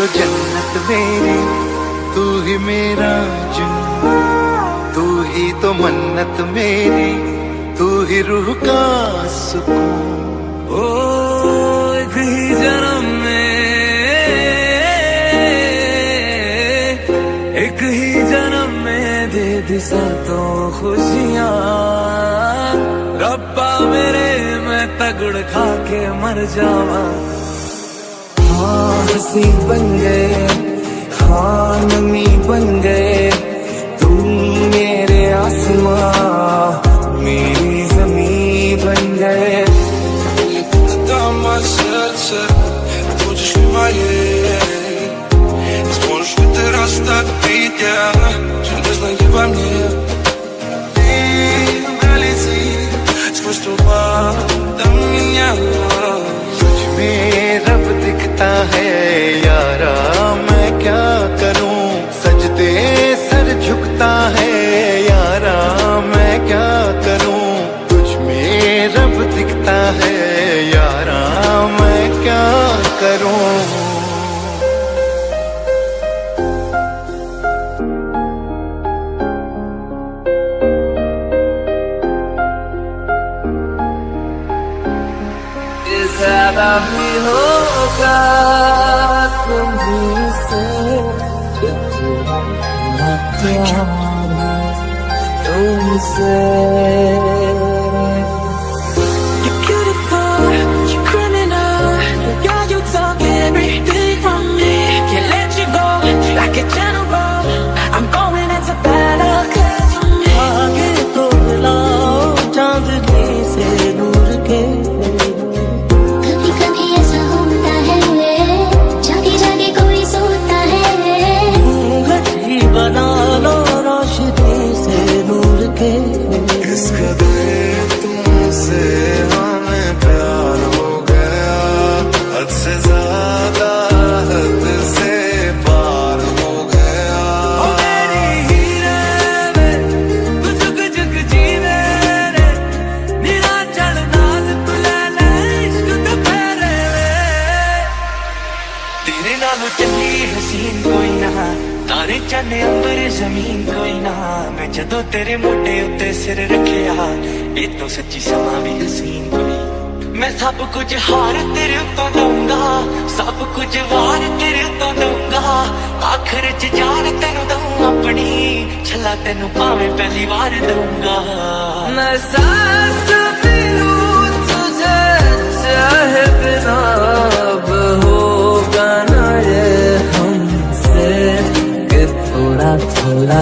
तो जन्नत मेरी, तू ही मेरा जुनून, तू ही तो मन्नत मेरी, तू ही रूह का सुकून। ओ एक ही जन्म में, एक ही जन्म में दे दी तो खुशियाँ। रब्बा मेरे मैं तगड़ खा के मर जावा। हाँ हंसी बन गए, हाँ नमी बन गए, तुम मेरे आसमां मेरी जमीन बन गए। Будешь ли моей? Сможешь ли ты растопить железное во мне? Ты пролети сквозь туман до меня. तुझ में रब दिखता है यारा, मैं क्या करूं, सजदे सर झुकता है यारा, मैं क्या करूं। तुझ में रब दिखता है यारा, मैं क्या करूं। ज्यादा भी होगा तुम्हीं से, तुमसे। You're beautiful, you're criminal, yeah, you talk everything from me. Can't let you go like a general. I'm going into battle 'cause of me. आगे तो मिलाओ चांदनी से दूर के। कभी कभी ऐसा होता है, जागे जागे कोई सोता है। घटी बना लो रोशनी से नूर के। इस कदर तुमसे हमें प्यार हो गया, हद से ज्यादा हद से पार हो गया। ओ मेरी हीरे में तू जुग जुग जीवे रे, निरा चढ़ना तू ले ले इश्क दोपहरे में। तेरे नालों चंगी हसीन कोई ना, तारे चन्ने अंबर जमीन कोई ना। मैं जदों तेरे मोटे उत्ते सिर रखिया, ये तो सच्ची समा भी हसीन कोई। मैं सब कुछ हार तेरे उत्तों दूंगा, सब कुछ वार तेरे उत्तों दूंगा। आखिर च जान तेनू दूं अपनी, छला तेनू भावे पहली बार दूंगा। मैं सांस भी लूं तुझे चाहे बिना, अब होगा ना ये हमसे कि थोड़ा थोड़ा